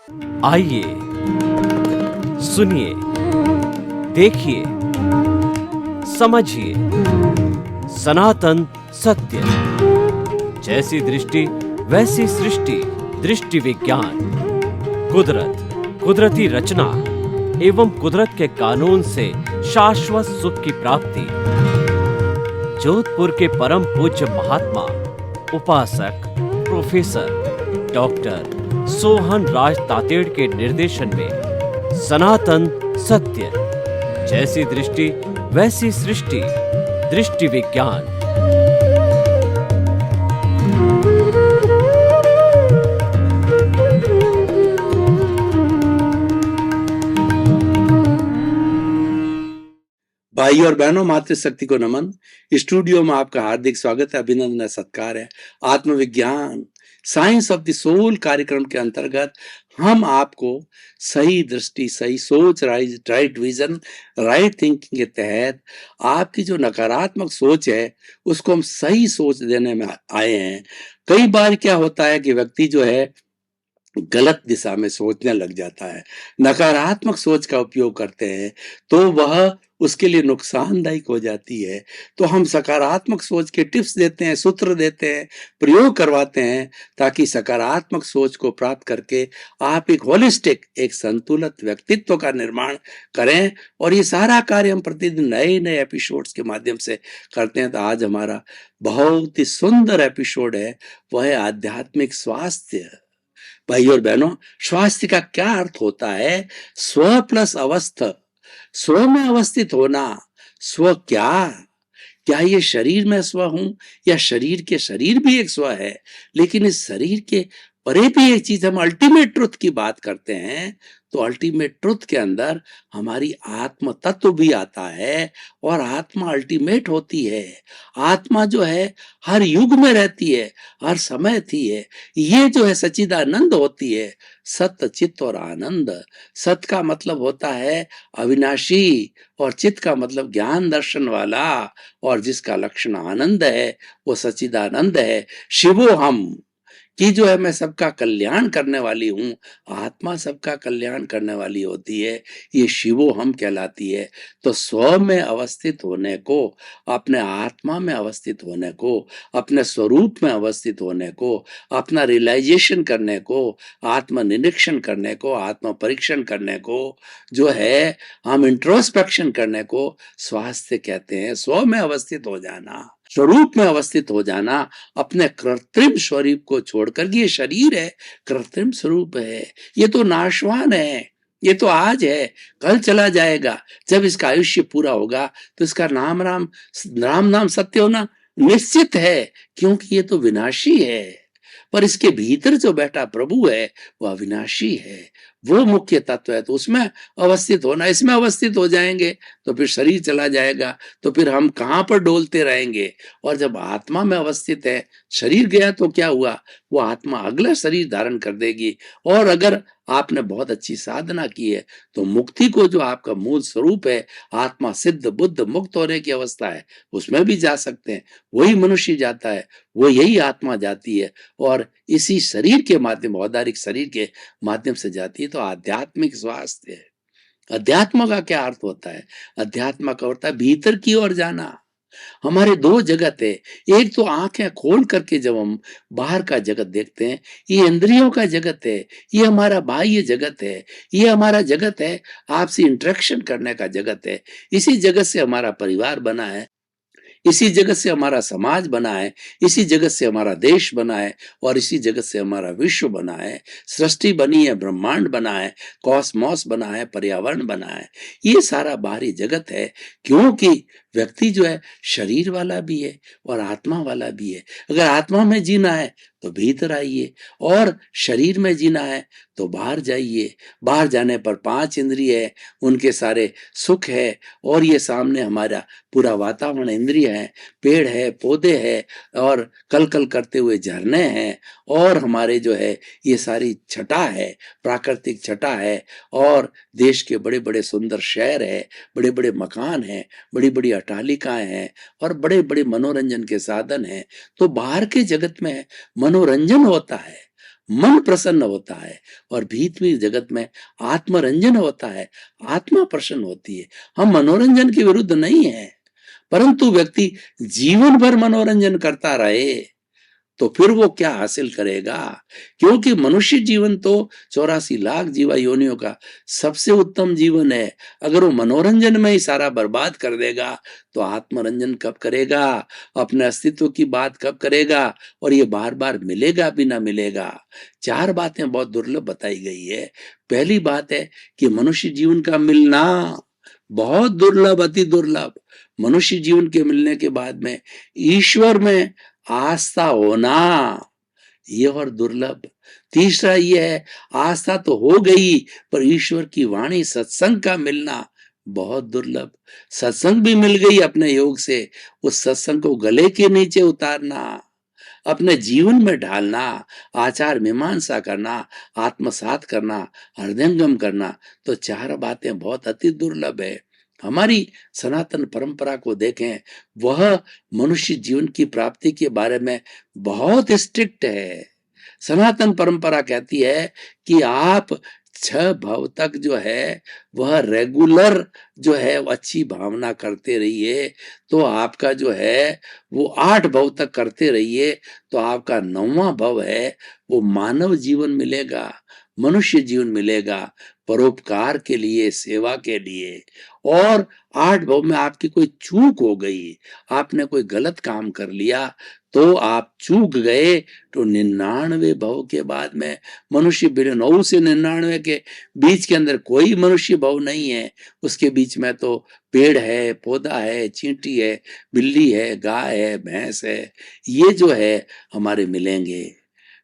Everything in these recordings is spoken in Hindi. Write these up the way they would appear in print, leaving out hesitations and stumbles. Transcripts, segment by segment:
आइए, सुनिए, देखिए, समझिए सनातन सत्य। जैसी दृष्टि वैसी सृष्टि, दृष्टि विज्ञान। कुदरत, कुदरती रचना एवं कुदरत के कानून से शाश्वत सुख की प्राप्ति। जोधपुर के परम पूज्य महात्मा उपासक प्रोफेसर डॉक्टर सोहन राज तातेड़ के निर्देशन में सनातन सत्य। जैसी दृष्टि वैसी सृष्टि, दृष्टि विज्ञान। भाई और बहनों, मातृशक्ति को नमन। स्टूडियो में आपका हार्दिक स्वागत है, अभिनंदन, सत्कार है। आत्मविज्ञान, साइंस ऑफ द सोल कार्यक्रम के अंतर्गत हम आपको सही दृष्टि, सही सोच, राइट विजन, राइट थिंकिंग के तहत आपकी जो नकारात्मक सोच है उसको हम सही सोच देने में आए हैं। कई बार क्या होता है कि व्यक्ति जो है गलत दिशा में सोचने लग जाता है, नकारात्मक सोच का उपयोग करते हैं तो वह उसके लिए नुकसानदायक हो जाती है। तो हम सकारात्मक सोच के टिप्स देते हैं, सूत्र देते हैं, प्रयोग करवाते हैं ताकि सकारात्मक सोच को प्राप्त करके आप एक होलिस्टिक, एक संतुलित व्यक्तित्व का निर्माण करें। और ये सारा कार्य हम प्रतिदिन नए नए एपिसोड्स के माध्यम से करते हैं। तो आज हमारा बहुत ही सुंदर एपिसोड है, वह है आध्यात्मिक स्वास्थ्य। भाई और बहनों, स्वास्थ्य का क्या अर्थ होता है? स्व प्लस अवस्थ, स्व में अवस्थित होना। स्व क्या? क्या ये शरीर में स्व हूं या शरीर के शरीर भी एक स्व है? लेकिन इस शरीर के परे भी एक चीज, हम अल्टीमेट ट्रुथ की बात करते हैं तो अल्टीमेट ट्रुथ के अंदर हमारी आत्म तत्व भी आता है और आत्मा अल्टीमेट होती है। आत्मा जो है हर युग में रहती है, हर समय थी है। ये जो है सच्चिदानंद होती है, सत्य, चित्त और आनंद। सत का मतलब होता है अविनाशी और चित्त का मतलब ज्ञान दर्शन वाला, और जिसका लक्षण आनंद है वो सच्चिदानंद है। शिवो हम कि जो है मैं सबका कल्याण करने वाली हूँ, आत्मा सबका कल्याण करने वाली होती है, ये शिवो हम कहलाती है। तो स्व में अवस्थित होने को, अपने आत्मा में अवस्थित होने को, अपने स्वरूप में अवस्थित होने को, अपना रियलाइजेशन करने को, आत्म निरीक्षण करने को, आत्म परीक्षण करने को, जो है हम इंट्रोस्पेक्शन करने को स्वास्थ्य कहते हैं। स्व में अवस्थित हो जाना, स्वरूप में अवस्थित हो जाना, अपने कृत्रिम स्वरूप को छोड़कर। ये शरीर है, कृत्रिम स्वरूप है, ये तो नाशवान है, ये तो आज है, कल चला जाएगा। जब इसका आयुष्य पूरा होगा तो इसका राम नाम सत्य होना निश्चित है, क्योंकि ये तो विनाशी है। पर इसके भीतर जो बैठा प्रभु है वह अविनाशी है, वो मुख्य तत्व है। तो उसमें अवस्थित होना, इसमें अवस्थित हो जाएंगे तो फिर शरीर चला जाएगा, तो फिर हम कहाँ पर डोलते रहेंगे। और जब आत्मा में अवस्थित है, शरीर गया तो क्या हुआ, वो आत्मा अगला शरीर धारण कर देगी। और अगर आपने बहुत अच्छी साधना की है तो मुक्ति को, जो आपका मूल स्वरूप है, आत्मा सिद्ध बुद्ध मुक्त होने की अवस्था है, उसमें भी जा सकते हैं। वही मनुष्य जाता है, वो यही आत्मा जाती है और इसी शरीर के माध्यम, औदारिक शरीर के माध्यम से जाती है। तो आध्यात्मिक स्वास्थ्य है। अध्यात्म का क्या अर्थ होता है? अध्यात्म का होता है भीतर की ओर जाना। हमारे दो जगत है, एक तो आंखें खोल करके जब हम बाहर का जगत देखते हैं, ये इंद्रियों का जगत है, ये हमारा बाह्य जगत है, ये हमारा जगत है, आपसे इंटरेक्शन करने का जगत है। इसी जगत से हमारा परिवार बना है, इसी जगत से हमारा समाज बना है, इसी जगत से हमारा देश बना है और इसी जगत से हमारा विश्व बना है। सृष्टि बनी है, ब्रह्मांड बना है, कॉस्मॉस बना है, पर्यावरण बना है। ये सारा बाहरी जगत है, क्योंकि व्यक्ति जो है शरीर वाला भी है और आत्मा वाला भी है। अगर आत्मा में जीना है तो भीतर आइए, और शरीर में जीना है तो बाहर जाइए। बाहर जाने पर 5 इंद्रिय है, उनके सारे सुख है, और ये सामने हमारा पूरा वातावरण इंद्रिय है, पेड़ है, पौधे है, और कल कल करते हुए झरने हैं, और हमारे जो है ये सारी छटा है, प्राकृतिक छटा है, और देश के बड़े बड़े सुंदर शहर है, बड़े बड़े मकान हैं, बड़ी बड़ी अट्टालिकाएं हैं, और बड़े बड़े मनोरंजन के साधन हैं। तो बाहर के जगत में मनोरंजन होता है, मन प्रसन्न होता है और भीतरी जगत में आत्मरंजन होता है, आत्मा प्रसन्न होती है। हम मनोरंजन के विरुद्ध नहीं है, परंतु व्यक्ति जीवन भर मनोरंजन करता रहे तो फिर वो क्या हासिल करेगा? क्योंकि मनुष्य जीवन तो 84 लाख जीवा योनियों का सबसे उत्तम जीवन है। अगर वो मनोरंजन में ही सारा बर्बाद कर देगा तो आत्मरंजन कब करेगा? अपने अस्तित्व की बात कब करेगा? और ये बार बार मिलेगा भी ना मिलेगा। 4 बातें बहुत दुर्लभ बताई गई है। पहली बात है कि मनुष्य जीवन का मिलना बहुत दुर्लभ, अति दुर्लभ। मनुष्य जीवन के मिलने के बाद में ईश्वर में आस्था होना, ये और दुर्लभ। तीसरा ये है, आस्था तो हो गई पर ईश्वर की वाणी सत्संग का मिलना बहुत दुर्लभ। सत्संग भी मिल गई अपने योग से, उस सत्संग को गले के नीचे उतारना, अपने जीवन में ढालना, आचार मीमांसा करना, आत्मसात करना, हृदयंगम करना, तो 4 बातें बहुत अति दुर्लभ है। हमारी सनातन परंपरा को देखें, वह मनुष्य जीवन की प्राप्ति के बारे में बहुत स्ट्रिक्ट है। सनातन परंपरा कहती है कि आप 6 भव तक जो है वह रेगुलर जो है वो अच्छी भावना करते रहिए, तो आपका जो है वो 8 भव तक करते रहिए, तो आपका 9वां भव है वो मानव जीवन मिलेगा, मनुष्य जीवन मिलेगा, परोपकार के लिए, सेवा के लिए। और 8 भव में आपकी कोई चूक हो गई, आपने कोई गलत काम कर लिया तो आप चूक गए, तो 99 भव के बाद में मनुष्य 9 से 99 के बीच के अंदर कोई मनुष्य भव नहीं है। उसके बीच में तो पेड़ है, पौधा है, चींटी है, बिल्ली है, गाय है, भैंस है, ये जो है हमारे मिलेंगे।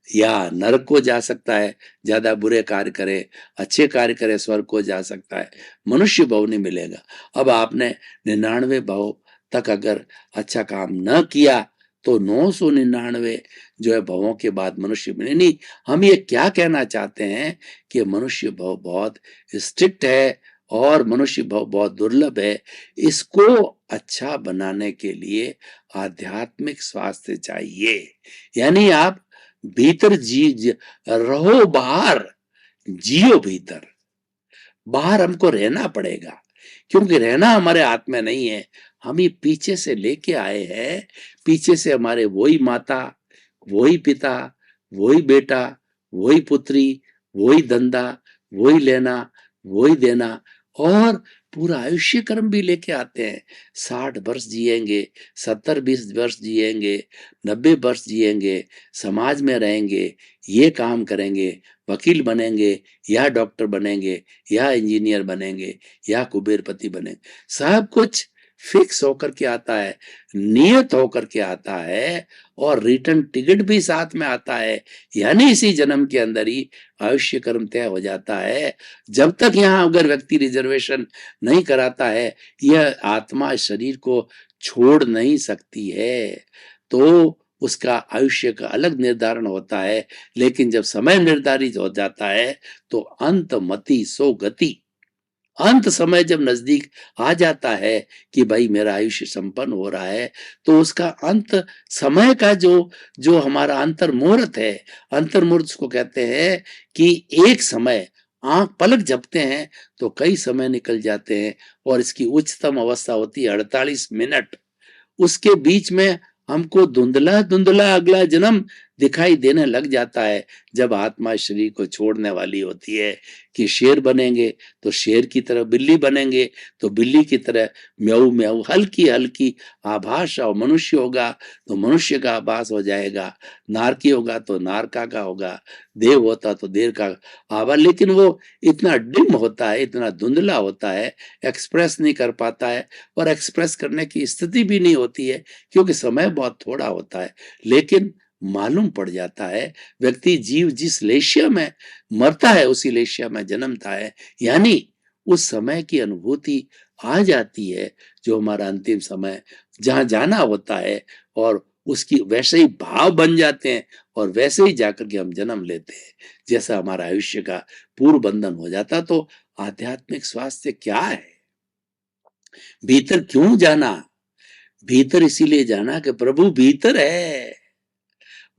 या नरक को जा सकता है, ज्यादा बुरे कार्य करे, अच्छे कार्य करे स्वर्ग को जा सकता है, मनुष्य भव नहीं मिलेगा। अब आपने 99 भव तक अगर अच्छा काम न किया तो 999 जो है भवों के बाद मनुष्य मिले नहीं। हम ये क्या कहना चाहते हैं कि मनुष्य भव बहुत स्ट्रिक्ट है और मनुष्य भव बहुत दुर्लभ है। इसको अच्छा बनाने के लिए आध्यात्मिक स्वास्थ्य चाहिए। यानी आप भीतर रहो, बाहर जियो भीतर। बाहर हमको रहना पड़ेगा, क्योंकि रहना हमारे हाथ में नहीं है, हम ये पीछे से लेके आए हैं। पीछे से हमारे वही माता, वही पिता, वही बेटा, वही पुत्री, वही धंधा, वही लेना, वही देना, और पूरा आयुष्य कर्म भी लेके आते हैं। 60 वर्ष जिएंगे, 70-20 वर्ष जिएंगे, 90 वर्ष जिएंगे, समाज में रहेंगे, ये काम करेंगे, वकील बनेंगे या डॉक्टर बनेंगे या इंजीनियर बनेंगे या कुबेरपति बनेंगे। सब कुछ फिक्स होकर के आता है, नियत होकर के आता है, और रिटर्न टिकट भी साथ में आता है। यानी इसी जन्म के अंदर ही आयुष्य कर्म तय हो जाता है। जब तक यहाँ अगर व्यक्ति रिजर्वेशन नहीं कराता है, यह आत्मा शरीर को छोड़ नहीं सकती है, तो उसका आयुष्य का अलग निर्धारण होता है। लेकिन जब समय निर्धारित हो जाता है तो अंत मति सो गति, अंत समय जब नजदीक आ जाता है कि भाई मेरा आयुष्य संपन्न हो रहा है, तो उसका अंत समय का जो जो हमारा अंतर्मुहूर्त है, अंतर्मुहूर्त को कहते हैं कि एक समय आंख पलक झपकते हैं तो कई समय निकल जाते हैं, और इसकी उच्चतम अवस्था होती है 48 मिनट। उसके बीच में हमको धुंधला धुंधला अगला जन्म दिखाई देने लग जाता है, जब आत्मा शरीर को छोड़ने वाली होती है कि शेर बनेंगे तो शेर की तरह, बिल्ली बनेंगे तो बिल्ली की तरह म्याऊ म्याऊ हल्की हल्की आभास, और मनुष्य होगा तो मनुष्य का आभास हो जाएगा, नारकी होगा तो नारका का होगा, देव होता तो देव का आभास। लेकिन वो इतना डिम होता है, इतना धुंधला होता है, एक्सप्रेस नहीं कर पाता है, और एक्सप्रेस करने की स्थिति भी नहीं होती है क्योंकि समय बहुत थोड़ा होता है। लेकिन मालूम पड़ जाता है, व्यक्ति जीव जिस लेशिया में मरता है उसी लेशिया में जन्मता है। यानी उस समय की अनुभूति आ जाती है, जो हमारा अंतिम समय जहां जाना होता है, और उसकी वैसे ही भाव बन जाते हैं, और वैसे ही जाकर के हम जन्म लेते हैं, जैसा हमारा आयुष्य का पूर्व बंधन हो जाता। तो आध्यात्मिक स्वास्थ्य क्या है? भीतर क्यों जाना? भीतर इसीलिए जाना कि प्रभु भीतर है,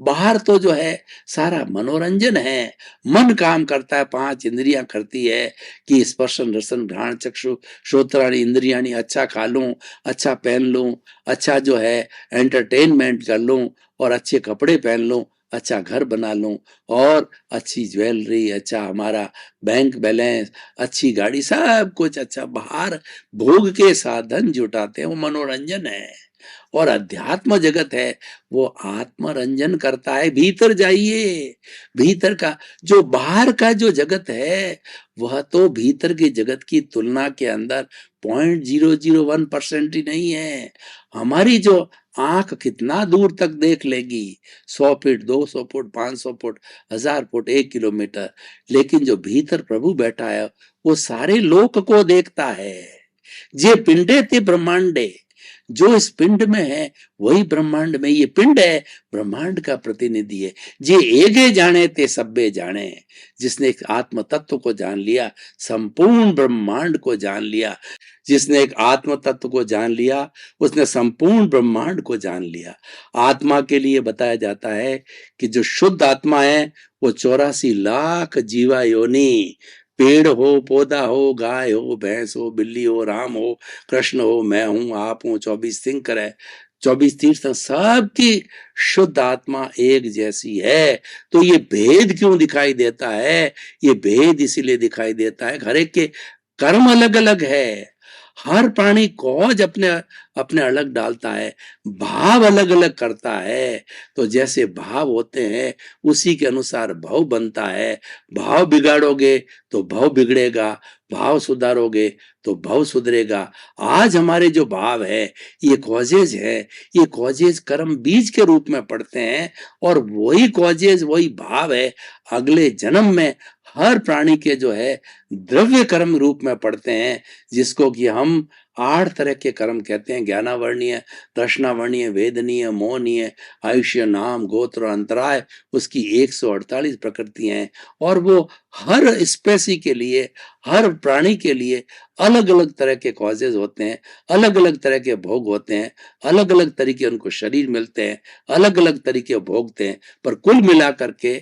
बाहर तो जो है सारा मनोरंजन है, मन काम करता है, 5 इंद्रियां करती है कि स्पर्शन रसन घ्राण चक्षु श्रोत्राणि इंद्रियाणि, अच्छा खा लूं, अच्छा पहन लूं, अच्छा जो है एंटरटेनमेंट कर लूं और अच्छे कपड़े पहन लूं, अच्छा घर बना लूं और अच्छी ज्वेलरी, अच्छा हमारा बैंक बैलेंस, अच्छी गाड़ी, सब कुछ अच्छा बाहर भोग के साधन जुटाते हैं, वो मनोरंजन है। और अध्यात्म जगत है वो आत्मरंजन करता है। भीतर जाइए, भीतर का जो बाहर का जो जगत है वह तो भीतर के जगत की तुलना के अंदर 0.001% ही नहीं है। हमारी जो आंख कितना दूर तक देख लेगी, 100 feet, 200 foot, 500 foot, 1000 foot, 1 kilometre, लेकिन जो भीतर प्रभु बैठा है वो सारे लोक को देखता है। जे पिंडे ते ब्रह्मांडे, जो इस पिंड में है वही ब्रह्मांड में, ये पिंड है ब्रह्मांड का प्रतिनिधि है। जे एगे जाने ते सब्बे जाने, जिसने एक आत्म तत्व को जान लिया संपूर्ण ब्रह्मांड को जान लिया। जिसने एक आत्म तत्व को जान लिया उसने संपूर्ण ब्रह्मांड को जान लिया। आत्मा के लिए बताया जाता है कि जो शुद्ध आत्मा है वो 84 लाख जीवा योनि, पेड़ हो, पौधा हो, गाय हो, भैंस हो, बिल्ली हो, राम हो, कृष्ण हो, मैं हूं, आप हूं, 24 तीर्थंकर है, 24 तीर्थ, सबकी शुद्ध आत्मा एक जैसी है। तो ये भेद क्यों दिखाई देता है? ये भेद इसीलिए दिखाई देता है हर एक के कर्म अलग अलग है। हर प्राणी कौज अपने अपने अलग डालता है, भाव अलग अलग करता है। तो जैसे भाव होते हैं उसी के अनुसार भाव बनता है। भाव बिगाड़ोगे तो भाव बिगड़ेगा, भाव सुधारोगे तो भाव सुधरेगा। आज हमारे जो भाव है ये कॉजेज है, ये कॉजेज कर्म बीज के रूप में पड़ते हैं और वही कॉजेज वही भाव है अगले जन्म में हर प्राणी के जो है द्रव्य कर्म रूप में पड़ते हैं, जिसको कि हम 8 तरह के कर्म कहते हैं। ज्ञानावर्णीय, तृष्णावर्णीय, वेदनीय, मोहनीय, आयुष्य, नाम, गोत्र, अंतराय, उसकी 148 प्रकृतियां हैं। और वो हर स्पेसी के लिए, हर प्राणी के लिए अलग अलग तरह के कॉजेज होते हैं, अलग अलग तरह के भोग होते हैं, अलग अलग तरीके उनको शरीर मिलते हैं, अलग अलग तरीके भोगते हैं। पर कुल मिलाकर के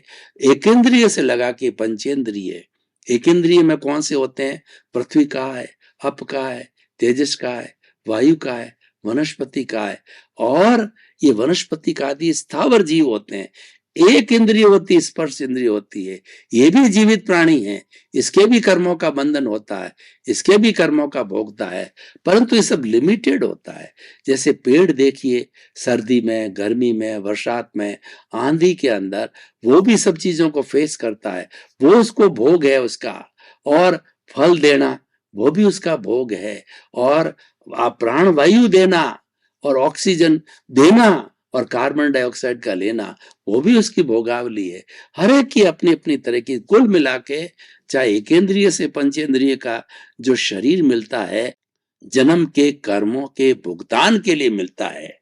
एकेंद्रिय से लगा के पंचेंद्रिय, एक इंद्रिय में कौन से होते हैं? पृथ्वी का है, अप का है, तेजस का है, वायु का है, वनस्पति का है। और ये वनस्पति का आदि स्थावर जीव होते हैं। एक इंद्रिय होती है, स्पर्श इंद्रिय होती है, ये भी जीवित प्राणी है, इसके भी कर्मों का बंधन होता है, इसके भी कर्मों का भोगता है, परंतु ये सब लिमिटेड होता है। जैसे पेड़ देखिए, सर्दी में, गर्मी में, बरसात में, आंधी के अंदर वो भी सब चीजों को फेस करता है, वो उसको भोग है उसका। और फल देना वो भी उसका भोग है, और प्राण वायु देना और ऑक्सीजन देना और कार्बन डाइऑक्साइड का लेना वो भी उसकी भोगावली है। हर एक की अपनी अपनी तरह की, कुल मिला के चाहे एकेंद्रिय से पंचेंद्रिय का जो शरीर मिलता है जन्म के कर्मों के भुगतान के लिए मिलता है।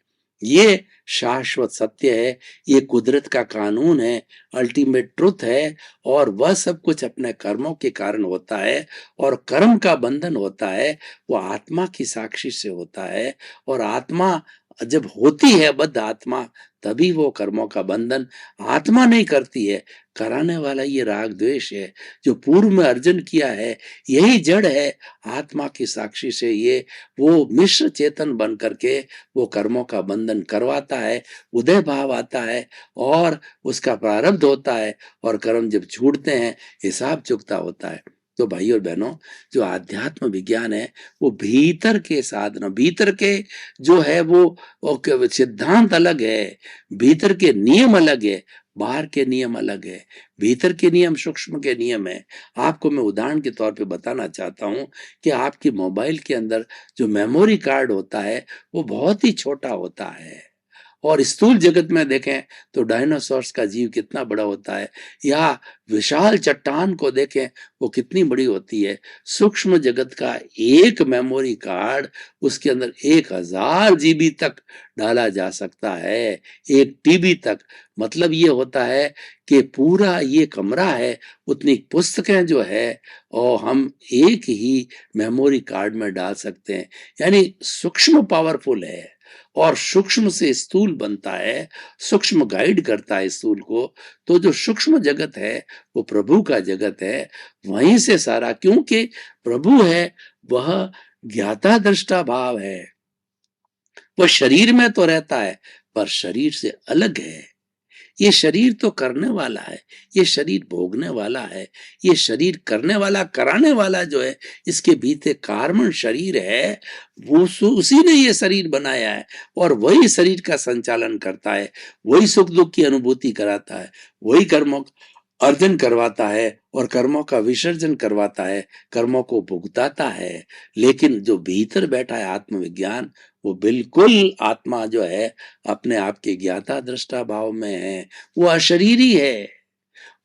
ये शाश्वत सत्य है, ये कुदरत का कानून है, अल्टीमेट ट्रुथ है। और वह सब कुछ अपने कर्मों के कारण होता है, और कर्म का बंधन होता है वो आत्मा की साक्षी से होता है। और आत्मा जब होती है बद्ध आत्मा, तभी वो कर्मों का बंधन आत्मा नहीं करती है, कराने वाला ये राग द्वेष है जो पूर्व में अर्जन किया है। यही जड़ है आत्मा की साक्षी से, ये वो मिश्र चेतन बन करके वो कर्मों का बंधन करवाता है। उदय भाव आता है और उसका प्रारब्ध होता है, और कर्म जब छूटते हैं हिसाब चुकता होता है। तो भाई और बहनों, जो आध्यात्म विज्ञान है वो भीतर के साधन, भीतर के जो है वो सिद्धांत अलग है, भीतर के नियम अलग है, बाहर के नियम अलग है। भीतर के नियम सूक्ष्म के नियम है। आपको मैं उदाहरण के तौर पे बताना चाहता हूं कि आपकी मोबाइल के अंदर जो मेमोरी कार्ड होता है वो बहुत ही छोटा होता है, और स्थूल जगत में देखें तो डायनासोर्स का जीव कितना बड़ा होता है, या विशाल चट्टान को देखें वो कितनी बड़ी होती है। सूक्ष्म जगत का एक मेमोरी कार्ड, उसके अंदर 1000 जीबी तक डाला जा सकता है, 1 टीबी तक। मतलब ये होता है कि पूरा ये कमरा है उतनी पुस्तकें जो है और हम एक ही मेमोरी कार्ड में डाल सकते हैं। यानी सूक्ष्म पावरफुल है। और सूक्ष्म से स्थूल बनता है, सूक्ष्म गाइड करता है स्थूल को, तो जो सूक्ष्म जगत है वो प्रभु का जगत है। वहीं से सारा, क्योंकि प्रभु है वह ज्ञाता दृष्टा भाव है, वह शरीर में तो रहता है पर शरीर से अलग है। ये शरीर तो करने वाला है, ये शरीर भोगने वाला है, ये शरीर करने वाला कराने वाला जो है, इसके भीतर कार्बन शरीर है, वो उसी ने ये शरीर बनाया है और वही शरीर का संचालन करता है, वही सुख दुख की अनुभूति कराता है, वही कर्मों अर्जन करवाता है और कर्मों का विसर्जन करवाता है, कर्मों को भुगताता है। लेकिन जो भीतर बैठा है आत्मविज्ञान, वो बिल्कुल आत्मा जो है अपने आप के ज्ञाता दृष्टा भाव में है, वो अशरीरी है,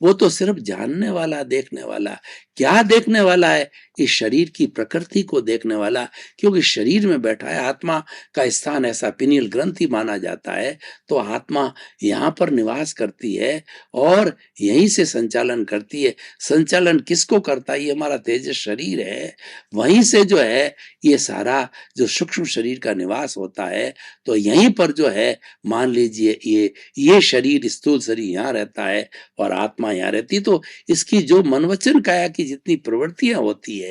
वो तो सिर्फ जानने वाला, देखने वाला। क्या देखने वाला है? इस शरीर की प्रकृति को देखने वाला, क्योंकि शरीर में बैठा है। आत्मा का स्थान ऐसा पिनियल ग्रंथि माना जाता है, तो आत्मा यहाँ पर निवास करती है और यहीं से संचालन करती है। संचालन किसको करता है? ये हमारा तेजस शरीर है, वहीं से जो है ये सारा जो सूक्ष्म शरीर का निवास होता है। तो यहीं पर जो है मान लीजिए ये शरीर, स्थूल शरीर यहाँ रहता है और आत्मा यहाँ रहती, तो इसकी जो मन वचन काया की जितनी प्रवृत्तियां होती है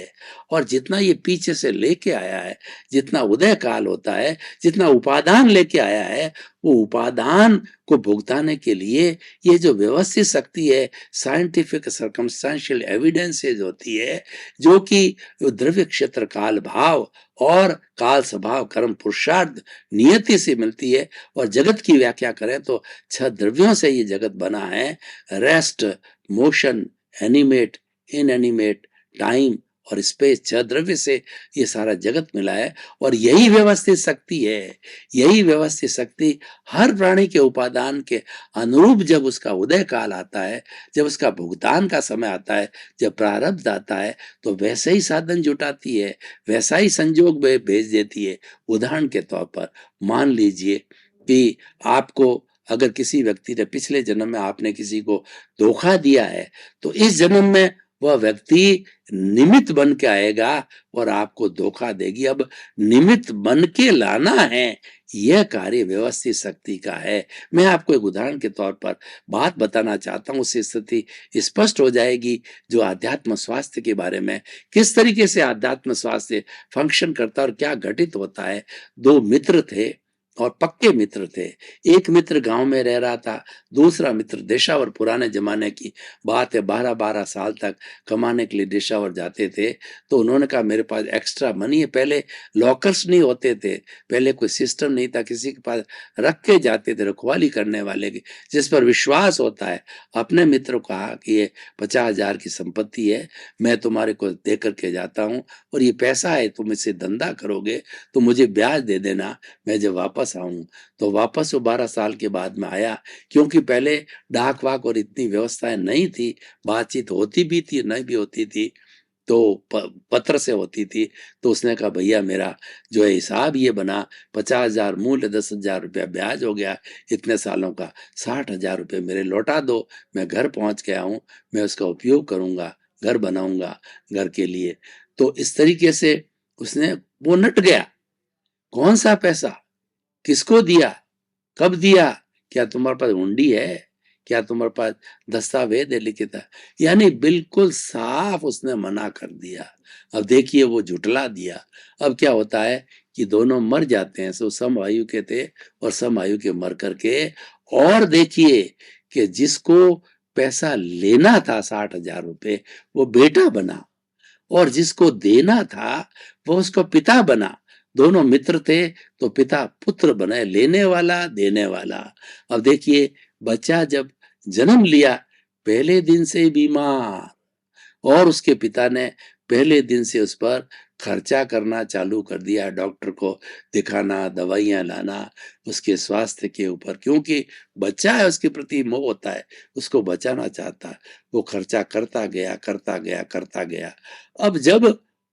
और जितना ये पीछे से लेके आया है, जितना उदय काल होता है, जितना उपादान लेके आया है, वो उपादान को भुगताने के लिए ये जो व्यवस्थित शक्ति है, साइंटिफिक सर्कमस्टेंशियल एविडेंसेज होती है, जो कि द्रव्य क्षेत्र काल भाव और काल स्वभाव कर्म पुरुषार्थ नियति से मिलती है। और जगत की व्याख्या करें तो 6 द्रव्यों से ये जगत बना है, rest, motion, animate, inanimate, time और स्पेस। 6 द्रव्य से ये सारा जगत मिला है और यही व्यवस्थित शक्ति है। यही व्यवस्थित शक्ति हर प्राणी के उपादान के अनुरूप जब उसका उदय काल आता है, जब उसका भुगतान का समय आता है, जब प्रारब्ध आता है, तो वैसे ही साधन जुटाती है, वैसा ही संजोग भेज देती है। उदाहरण के तौर पर मान लीजिए कि आपको अगर किसी व्यक्ति ने पिछले जन्म में आपने किसी को धोखा दिया है, तो इस जन्म में वह व्यक्ति निमित्त बन के आएगा और आपको धोखा देगी। अब निमित्त बन के लाना है, यह कार्य व्यवस्थित शक्ति का है। मैं आपको एक उदाहरण के तौर पर बात बताना चाहता हूँ, उससे स्थिति स्पष्ट हो जाएगी जो आध्यात्म स्वास्थ्य के बारे में, किस तरीके से आध्यात्म स्वास्थ्य फंक्शन करता है और क्या घटित होता है। 2 मित्र थे और पक्के मित्र थे। एक मित्र गांव में रह रहा था, दूसरा मित्र देशावर। पुराने जमाने की बात है, 12-12 साल तक कमाने के लिए देशावर जाते थे। तो उन्होंने कहा मेरे पास एक्स्ट्रा मनी है। पहले लॉकर्स नहीं होते थे, पहले कोई सिस्टम नहीं था, किसी के पास रख के जाते थे, रखवाली करने वाले की, जिस पर विश्वास होता है। अपने मित्र को कहा कि ये 50,000 की संपत्ति है, मैं तुम्हारे को दे करके जाता हूँ और ये पैसा है, तुम इससे धंधा करोगे तो मुझे ब्याज दे देना, मैं जब वापस आऊं। तो वापस वो 12 साल के बाद में आया, क्योंकि पहले डाक वाक और इतनी व्यवस्थाएं नहीं थी, बातचीत होती भी थी नहीं भी होती थी, तो पत्र से होती थी। तो उसने कहा भैया मेरा जो है हिसाब ये बना, 50,000 मूल्य, 10,000 रुपया ब्याज हो गया इतने सालों का, 60,000 रुपये मेरे लौटा दो, मैं घर पहुंच गया हूं, मैं उसका उपयोग करूंगा, घर बनाऊंगा घर के लिए। तो इस तरीके से उसने वो नट गया। कौन सा पैसा, किसको दिया, कब दिया, क्या तुम्हारे पास हुंडी है, क्या तुम्हारे पास दस्तावेज है लिखित, यानी बिल्कुल साफ उसने मना कर दिया। अब देखिए वो झुटला दिया। अब क्या होता है कि दोनों मर जाते हैं, सो सम आयु के थे और सम आयु के मर करके। और देखिए कि जिसको पैसा लेना था 60,000 रुपये, वो बेटा बना, और जिसको देना था वो उसका पिता बना। दोनों मित्र थे तो पिता पुत्र बने, लेने वाला देने वाला। अब देखिए बच्चा जब जन्म लिया, पहले दिन से बीमार, और उसके पिता ने पहले दिन से उस पर खर्चा करना चालू कर दिया, डॉक्टर को दिखाना, दवाइयां लाना उसके स्वास्थ्य के ऊपर, क्योंकि बच्चा है, उसके प्रति मोह होता है, उसको बचाना चाहता है। वो खर्चा करता गया करता गया करता गया। अब जब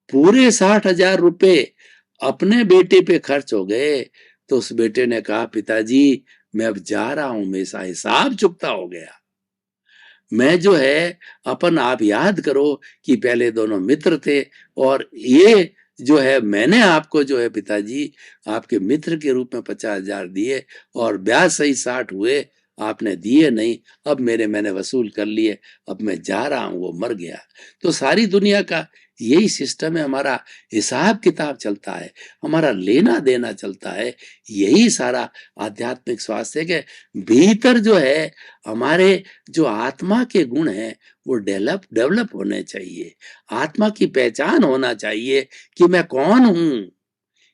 पूरे 60,000 रुपये अपने बेटे पे खर्च हो गए, तो उस बेटे ने कहा पिताजी मैं अब जा रहा हूं, मेरा हिसाब चुकता हो गया। मैं जो है अपन, आप याद करो कि पहले दोनों मित्र थे और ये जो है मैंने आपको जो है पिताजी आपके मित्र के रूप में 50,000 दिए और ब्याज सही 60 हुए, आपने दिए नहीं, अब मैंने वसूल कर लिए, अब मैं जा रहा हूं। वो मर गया। तो सारी दुनिया का यही सिस्टम है, हमारा हिसाब किताब चलता है, हमारा लेना देना चलता है। यही सारा आध्यात्मिक स्वास्थ्य के भीतर जो है हमारे जो आत्मा के गुण हैं वो डेवलप होने चाहिए। आत्मा की पहचान होना चाहिए कि मैं कौन हूं।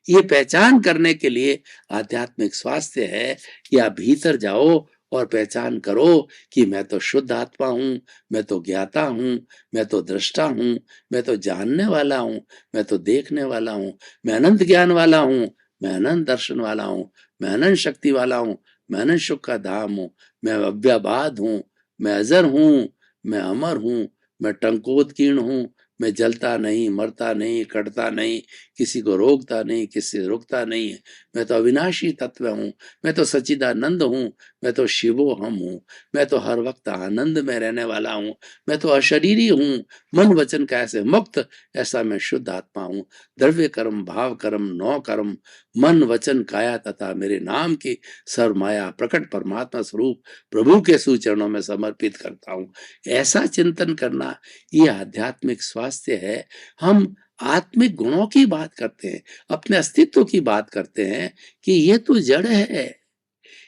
ये पहचान करने के लिए आध्यात्मिक स्वास्थ्य है कि आप भीतर जाओ और पहचान करो कि मैं तो शुद्ध आत्मा हूं, मैं तो ज्ञाता हूं, मैं तो दृष्टा हूं, मैं तो जानने वाला हूं, मैं तो देखने वाला हूं, मैं अनंत ज्ञान वाला हूं, मैं अनंत दर्शन वाला हूं, मैं अनंत शक्ति वाला हूं, मैं अनंत सुख का धाम हूं, मैं अव्यबाद हूं, मैं अजर हूं, मैं अमर हूं, मैं टंकोत्कीर्ण हूं, मैं जलता नहीं, मरता नहीं, कटता नहीं, किसी को रोकता नहीं, किसी से रुकता नहीं है। मैं तो अविनाशी तत्व हूँ, मैं तो सच्चिदानंद हूँ, मैं तो शिवो हम हूँ, मैं तो हर वक्त आनंद में रहने वाला हूँ, मैं तो अशरीरी हूँ, मन वचन कैसे मुक्त, ऐसा मैं शुद्ध आत्मा हूँ। द्रव्य कर्म, भाव कर्म, नौ कर्म, मन वचन काया तथा मेरे नाम की सर्वमाया प्रकट परमात्मा स्वरूप प्रभु के सुचरणों में समर्पित करता हूँ। ऐसा चिंतन करना ये आध्यात्मिक स्वास्थ्य है। हम आत्मिक गुणों की बात करते हैं, अपने अस्तित्व की बात करते हैं कि ये तो जड़ है,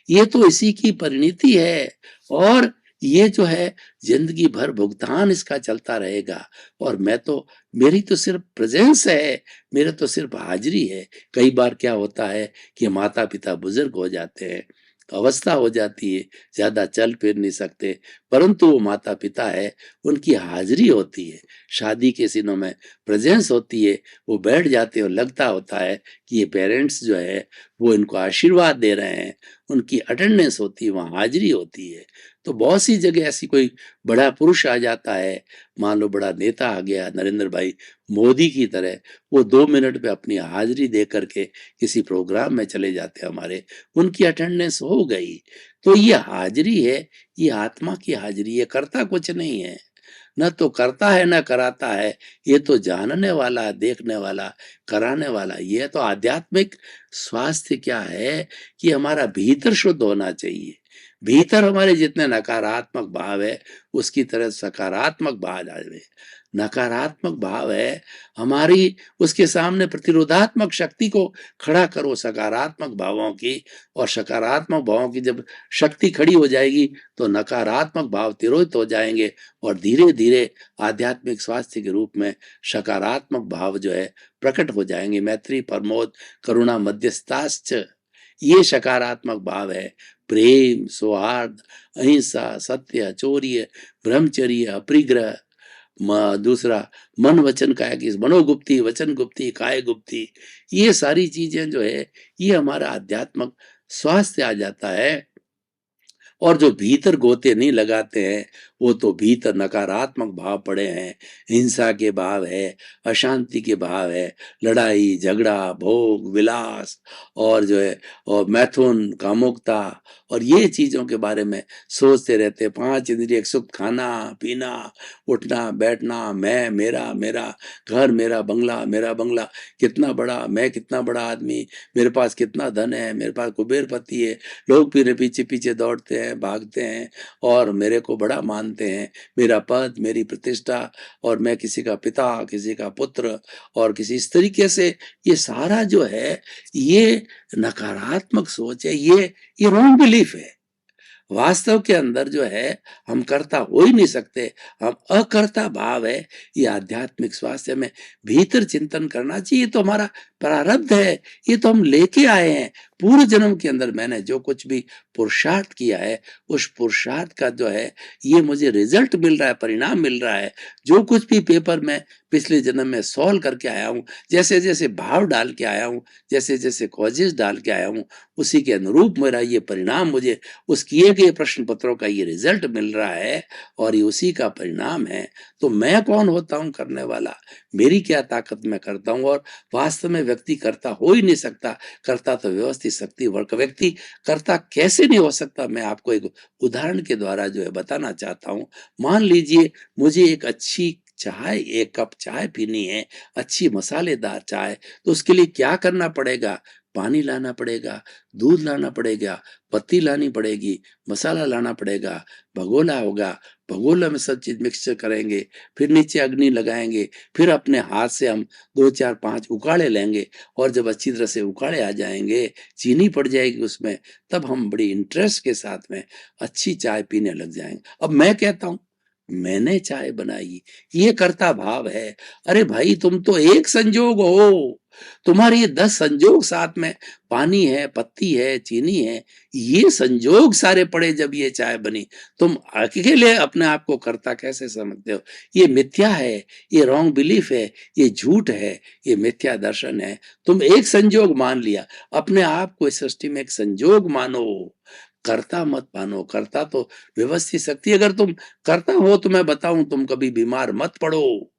ये तो इसी की परिणति है और ये जो है जिंदगी भर भुगतान इसका चलता रहेगा। और मैं तो, मेरी तो सिर्फ प्रेजेंस है, मेरा तो सिर्फ हाजिरी है। कई बार क्या होता है कि माता पिता बुजुर्ग हो जाते हैं, अवस्था हो जाती है, ज्यादा चल फिर नहीं सकते, परंतु वो माता पिता है, उनकी हाजिरी होती है, शादी के सीनों में प्रेजेंस होती है, वो बैठ जाते हैं और लगता होता है कि ये पेरेंट्स जो है वो इनको आशीर्वाद दे रहे हैं, उनकी अटेंडेंस होती है, वहाँ हाजिरी होती है। तो बहुत सी जगह ऐसी कोई बड़ा पुरुष आ जाता है, मान लो बड़ा नेता आ गया नरेंद्र भाई मोदी की तरह, वो 2 मिनट पे अपनी हाजिरी दे करके किसी प्रोग्राम में चले जाते हैं हमारे, उनकी अटेंडेंस हो गई। तो ये हाजिरी है, ये आत्मा की हाजिरी है, करता कुछ नहीं है, न तो करता है न कराता है, ये तो जानने वाला, देखने वाला, कराने वाला। ये तो आध्यात्मिक स्वास्थ्य क्या है कि हमारा भीतर शुद्ध होना चाहिए। भीतर हमारे जितने नकारात्मक भाव है उसकी तरह सकारात्मक भाव आवे। नकारात्मक भाव है हमारी, उसके सामने प्रतिरोधात्मक शक्ति को खड़ा करो सकारात्मक भावों की, और सकारात्मक भावों की जब शक्ति खड़ी हो जाएगी तो नकारात्मक भाव तिरोहित हो जाएंगे और धीरे धीरे आध्यात्मिक स्वास्थ्य के रूप में सकारात्मक भाव जो है प्रकट हो जाएंगे। मैत्री, प्रमोद, करुणा, मध्यस्थाश्च, ये सकारात्मक भाव है। प्रेम, सौहार्द, अहिंसा, सत्य, चौर्य, ब्रह्मचर्य, अपरिग्रह, दूसरा मन वचन काया की मनोगुप्ती, वचन गुप्ती, काय गुप्ती, ये सारी चीजें जो है ये हमारा आध्यात्मिक स्वास्थ्य आ जाता है। और जो भीतर गोते नहीं लगाते हैं वो तो भीतर नकारात्मक भाव पड़े हैं, हिंसा के भाव है, अशांति के भाव है, लड़ाई झगड़ा, भोग विलास, और जो है और मैथुन, कामुकता, और ये चीजों के बारे में सोचते रहते। 5 इंद्रिय सुख, खाना पीना, उठना बैठना, मैं, मेरा, मेरा घर, मेरा बंगला, मेरा बंगला कितना बड़ा, मैं कितना बड़ा आदमी, मेरे पास कितना धन है, मेरे पास कुबेरपति है, लोग मेरे पीछे पीछे दौड़ते हैं, भागते हैं और मेरे को बड़ा मानते हैं, मेरा पद, मेरी प्रतिष्ठा, और मैं किसी का पिता, किसी का पुत्र, और किसी इस तरीके से ये सारा जो है ये नकारात्मक सोच है, ये रॉन्ग बिलीफ है। वास्तव के अंदर जो है हम कर्ता हो ही नहीं सकते, हम अकर्ता भाव है। ये आध्यात्मिक स्वास्थ्य में भीतर चिंतन करना चाहिए। तो हमारा प्रारब्ध है, ये तो हम लेके आए हैं। पूर्व जन्म के अंदर मैंने जो कुछ भी पुरुषार्थ किया है उस पुरुषार्थ का जो है ये मुझे रिजल्ट मिल रहा है, परिणाम मिल रहा है। जो कुछ भी पेपर में पिछले जन्म में सॉल्व करके आया हूँ, जैसे जैसे भाव डाल के आया हूँ, जैसे जैसे कॉजेस डाल के आया हूँ, उसी के अनुरूप मेरा ये परिणाम, मुझे उस किए गए प्रश्न पत्रों का ये रिजल्ट मिल रहा है और ये उसी का परिणाम है। तो मैं कौन होता हूँ करने वाला, मेरी क्या ताकत मैं करता हूँ। और वास्तव में व्यक्ति करता हो ही नहीं सकता, करता तो व्यवस्थित शक्ति वर्ग, व्यक्ति करता कैसे नहीं हो सकता। मैं आपको एक उदाहरण के द्वारा जो है बताना चाहता हूँ। मान लीजिए मुझे एक अच्छी चाय, 1 कप चाय पीनी है, अच्छी मसालेदार चाय, तो उसके लिए क्या करना पड़ेगा? पानी लाना पड़ेगा, दूध लाना पड़ेगा, पत्ती लानी पड़ेगी, मसाला लाना पड़ेगा, भगोना होगा, भगोना में सब चीज मिक्सचर करेंगे, फिर नीचे अग्नि लगाएंगे, फिर अपने हाथ से हम 2 4 5 उकाड़े लेंगे, और जब अच्छी तरह से उकाड़े आ जाएंगे, चीनी पड़ जाएगी उसमें, तब हम बड़ी इंटरेस्ट के साथ में अच्छी चाय पीने लग जाएंगे। अब मैं कहता हूं मैंने चाय बनाई, ये कर्ता भाव है। अरे भाई, तुम तो एक संजोग हो, तुम्हारे ये 10 संजोग साथ में, पानी है, पत्ती है, चीनी है, ये संजोग सारे पड़े जब ये चाय बनी। तुम अकेले अपने आप को कर्ता कैसे समझते हो? ये मिथ्या है, ये रॉन्ग बिलीफ है, ये झूठ है, ये मिथ्या दर्शन है। तुम एक संजोग मान लिया, अपने आप को इस सृष्टि में एक संजोग मानो, कर्ता मत मानो। कर्ता तो व्यवस्थित शक्ति। अगर तुम करता हो तो मैं बताऊं, तुम कभी बीमार मत पड़ो।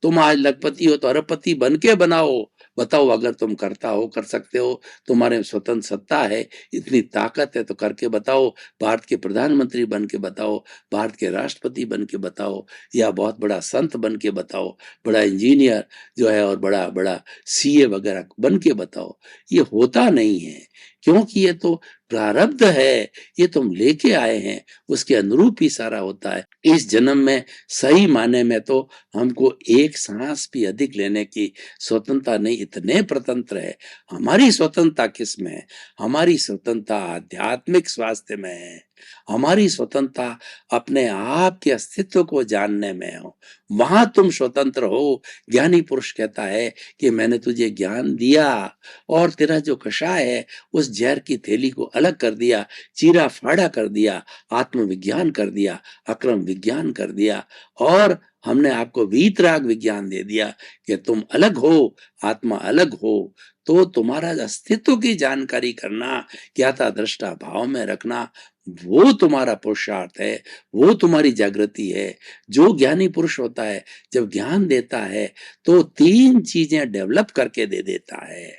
तुम आज लखपति हो तो अरबपति बन के बनाओ। बताओ, अगर तुम करता हो, कर सकते हो, तुम्हारे स्वतंत्र सत्ता है, इतनी ताकत है, तो करके बताओ। भारत के प्रधानमंत्री बन के बताओ, भारत के राष्ट्रपति बन के बताओ, या बहुत बड़ा संत बन के बताओ, बड़ा इंजीनियर जो है और बड़ा बड़ा सीए वगैरह बन के बताओ। ये होता नहीं है, क्योंकि ये तो प्रारब्ध है, ये तुम लेके आए हैं, उसके अनुरूप ही सारा होता है। इस जन्म में सही माने में तो हमको एक सांस भी अधिक लेने की स्वतंत्रता नहीं, इतने स्वतंत्र है। हमारी स्वतंत्रता किस में है? हमारी स्वतंत्रता आध्यात्मिक स्वास्थ्य में है। हमारी स्वतंत्रता अपने आप के अस्तित्व को जानने में हो, वहां तुम स्वतंत्र हो। ज्ञानी पुरुष कहता है कि मैंने तुझे ज्ञान दिया और तेरा जो कषाय है उस जहर की थैली को अलग कर दिया, चीरा फाड़ा कर दिया, आत्मविज्ञान कर दिया, अक्रम विज्ञान कर दिया, और हमने आपको वीतराग विज्ञान दे दिया कि तुम अलग हो, आत्मा अलग हो। तो तुम्हारा अस्तित्व की जानकारी करना, ज्ञाता दृष्टा भाव में रखना, वो तुम्हारा पुरुषार्थ है, वो तुम्हारी जागृति है। जो ज्ञानी पुरुष होता है, जब ज्ञान देता है तो 3 चीजें डेवलप करके दे देता है।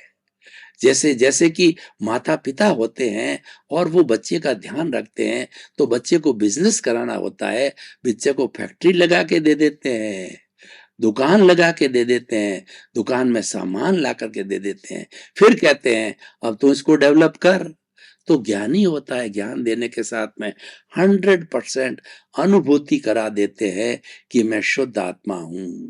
जैसे जैसे कि माता पिता होते हैं और वो बच्चे का ध्यान रखते हैं, तो बच्चे को बिजनेस कराना होता है, बच्चे को फैक्ट्री लगा के दे देते हैं, दुकान लगा के दे देते हैं, दुकान में सामान ला करके दे देते हैं, फिर कहते हैं अब तू इसको डेवलप कर। तो ज्ञानी होता है, ज्ञान देने के साथ में 100% अनुभूति करा देते हैं कि मैं शुद्ध आत्मा हूं।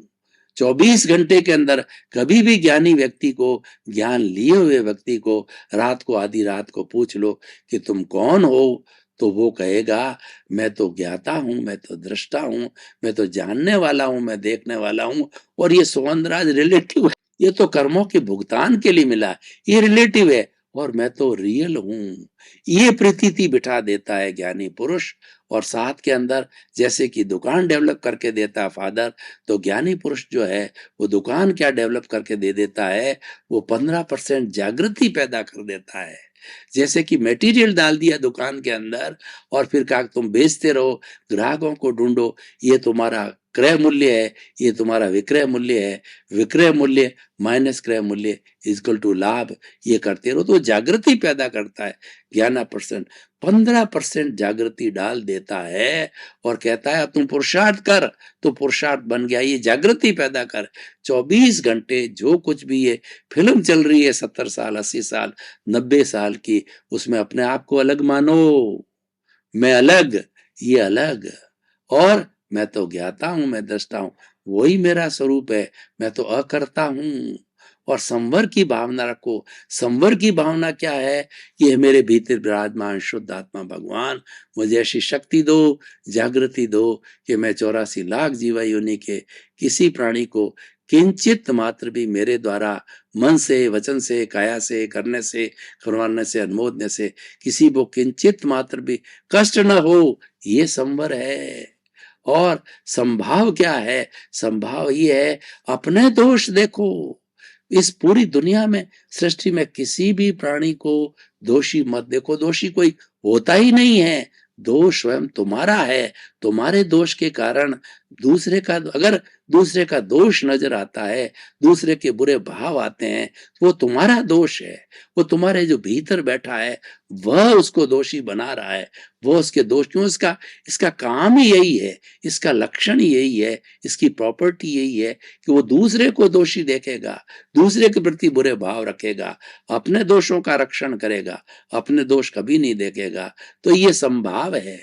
24 घंटे के अंदर कभी भी ज्ञानी व्यक्ति को, ज्ञान लिए हुए व्यक्ति को, रात को, आधी रात को पूछ लो कि तुम कौन हो, तो वो कहेगा मैं तो ज्ञाता हूं, मैं तो दृष्टा हूं, मैं तो जानने वाला हूं, मैं देखने वाला हूं। और ये सुगंधराज रिलेटिव है, ये तो कर्मों के भुगतान के लिए मिला, ये रिलेटिव है, और मैं तो रियल हूं। ये प्रतीति बिठा देता है ज्ञानी पुरुष। और साथ के अंदर जैसे कि दुकान डेवलप करके देता है फादर, तो ज्ञानी पुरुष जो है वो दुकान क्या डेवलप करके दे देता है, वो 15% जागृति पैदा कर देता है। जैसे कि मटेरियल डाल दिया दुकान के अंदर और फिर कहा तुम बेचते रहो, ग्राहकों को ढूंढो, ये तुम्हारा क्रय मूल्य है, ये तुम्हारा विक्रय मूल्य है, विक्रय मूल्य माइनस क्रय मूल्य इक्वल टू लाभ, ये करते रहो, तो जागृति पैदा करता है। 11% 15% जागृति डाल देता है और कहता है तुम पुरुषार्थ कर, तो पुरुषार्थ बन गया। ये जागृति पैदा कर। 24 घंटे जो कुछ भी ये फिल्म चल रही है 70 साल 80 साल 90 साल की, उसमें अपने आप को अलग मानो। मैं अलग, ये अलग, और मैं तो ज्ञाता हूं, मैं दृष्टा हूं, वही मेरा स्वरूप है। मैं तो अकर्ता हूं। और संवर की भावना रखो। संवर की भावना क्या है? ये मेरे भीतर विराजमान शुद्ध आत्मा भगवान मुझे ऐसी शक्ति दो, जागृति दो कि मैं 84 लाख जीवा योनि के किसी प्राणी को किंचित मात्र भी मेरे द्वारा मन से, वचन से, काया से, करने से, करवाने से, अनुमोदने से किसी को किंचित मात्र भी कष्ट न हो। ये संवर है। और संभाव क्या है? संभाव ये है अपने दोष देखो। इस पूरी दुनिया में, सृष्टि में किसी भी प्राणी को दोषी मत देखो। दोषी कोई होता ही नहीं है। दोष स्वयं तुम्हारा है। तुम्हारे दोष के कारण अगर दूसरे का दोष नजर आता है, दूसरे के बुरे भाव आते हैं, वो तुम्हारा दोष है। वो तुम्हारे जो भीतर बैठा है वह उसको दोषी बना रहा है। वो उसके दोष क्यों, इसका काम ही यही है, इसका लक्षण ही यही है, इसकी प्रॉपर्टी यही है कि वो दूसरे को दोषी देखेगा, दूसरे के प्रति बुरे भाव रखेगा, अपने दोषों का रक्षण करेगा, अपने दोष कभी नहीं देखेगा। तो ये संभाव है।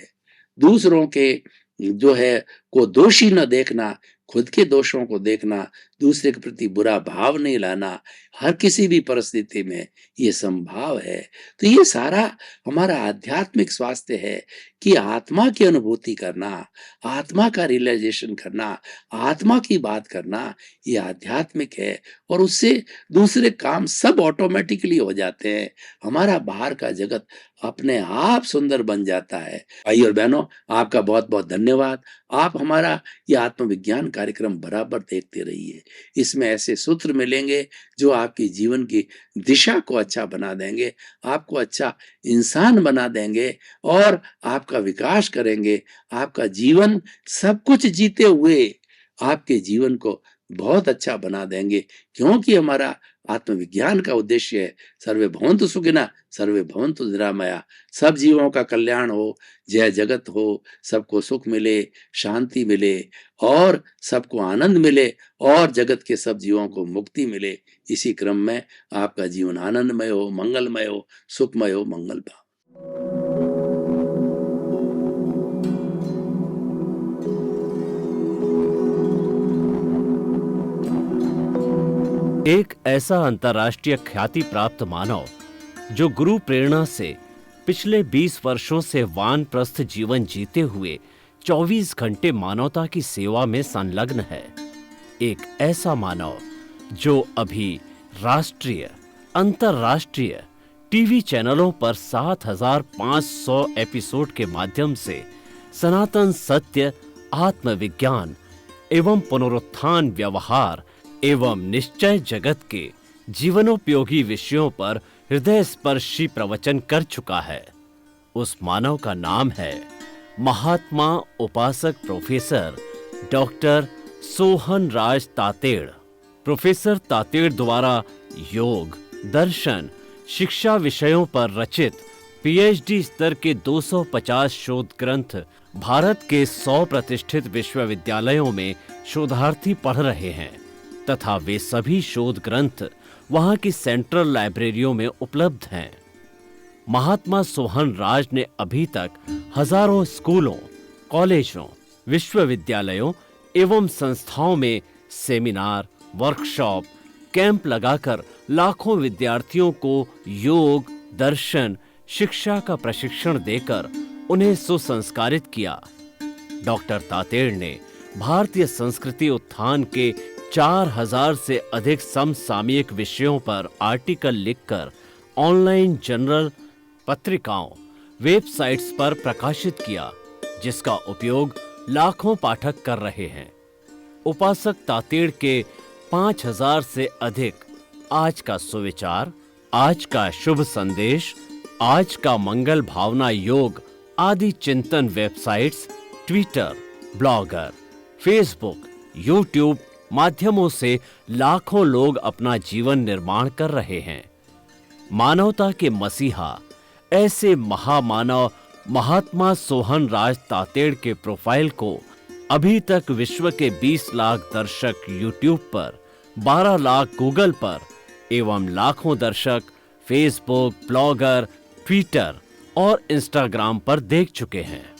दूसरों के जो है को दोषी न देखना, खुद के दोषों को देखना, दूसरे के प्रति बुरा भाव नहीं लाना, हर किसी भी परिस्थिति में ये संभाव है। तो ये सारा हमारा आध्यात्मिक स्वास्थ्य है कि आत्मा की अनुभूति करना, आत्मा का रियलाइजेशन करना, आत्मा की बात करना, ये आध्यात्मिक है। और उससे दूसरे काम सब ऑटोमेटिकली हो जाते हैं। हमारा बाहर का जगत अपने आप सुंदर बन जाता है। भाई और बहनों, आपका बहुत बहुत धन्यवाद। आप हमारा ये आत्मविज्ञान कार्यक्रम बराबर देखते रहिए। इसमें ऐसे सूत्र मिलेंगे जो आपके जीवन की दिशा को अच्छा बना देंगे, आपको अच्छा इंसान बना देंगे और आपका विकास करेंगे। आपका जीवन सब कुछ जीते हुए आपके जीवन को बहुत अच्छा बना देंगे, क्योंकि हमारा आत्मविज्ञान का उद्देश्य है सर्वे भवन्तु सुखिनः सर्वे भवन्तु निरामया। सब जीवों का कल्याण हो, जय जगत हो, सबको सुख मिले, शांति मिले और सबको आनंद मिले और जगत के सब जीवों को मुक्ति मिले। इसी क्रम में आपका जीवन आनंदमय हो, मंगलमय हो, सुखमय हो, मंगलमय हो। एक ऐसा अंतर्राष्ट्रीय ख्याति प्राप्त मानव जो गुरु प्रेरणा से पिछले 20 वर्षों से वानप्रस्थ जीवन जीते हुए 24 घंटे मानवता की सेवा में संलग्न है। एक ऐसा मानव जो अभी राष्ट्रीय, अंतर्राष्ट्रीय टीवी चैनलों पर 7,500 एपिसोड के माध्यम से सनातन सत्य, आत्मविज्ञान एवं पुनरुत्थान, व्यवहार एवं निश्चय जगत के जीवनोपयोगी विषयों पर हृदय स्पर्शी प्रवचन कर चुका है। उस मानव का नाम है महात्मा उपासक प्रोफेसर डॉक्टर सोहन राज तातेड़। प्रोफेसर तातेड़ द्वारा योग, दर्शन, शिक्षा विषयों पर रचित पीएचडी स्तर के 250 शोध ग्रंथ भारत के 100 प्रतिष्ठित विश्वविद्यालयों में शोधार्थी पढ़ रहे हैं तथा वे सभी शोध ग्रंथ वहां की सेंट्रल लाइब्रेरियों में उपलब्ध हैं। महात्मा सोहन राज ने अभी तक हजारों स्कूलों, कॉलेजों, विश्वविद्यालयों एवं संस्थाओं में सेमिनार, वर्कशॉप, कैंप लगाकर लाखों विद्यार्थियों को योग, दर्शन, शिक्षा का प्रशिक्षण देकर उन्हें सुसंस्कारित किया। डॉक्टर तातेड़ ने भारतीय संस्कृति उत्थान के 4000 से अधिक समसामयिक विषयों पर आर्टिकल लिखकर ऑनलाइन जर्नल, पत्रिकाओं, वेबसाइट्स पर प्रकाशित किया, जिसका उपयोग लाखों पाठक कर रहे हैं। उपासक तातेड़ के 5000 से अधिक आज का सुविचार, आज का शुभ संदेश, आज का मंगल भावना योग आदि चिंतन websites, Twitter, blogger, Facebook, YouTube माध्यमों से लाखों लोग अपना जीवन निर्माण कर रहे हैं। मानवता के मसीहा ऐसे महामानव महात्मा सोहन राज तातेड़ के प्रोफाइल को अभी तक विश्व के 20 लाख दर्शक यूट्यूब पर, 12 लाख गूगल पर एवं लाखों दर्शक फेसबुक, ब्लॉगर, ट्विटर और इंस्टाग्राम पर देख चुके हैं।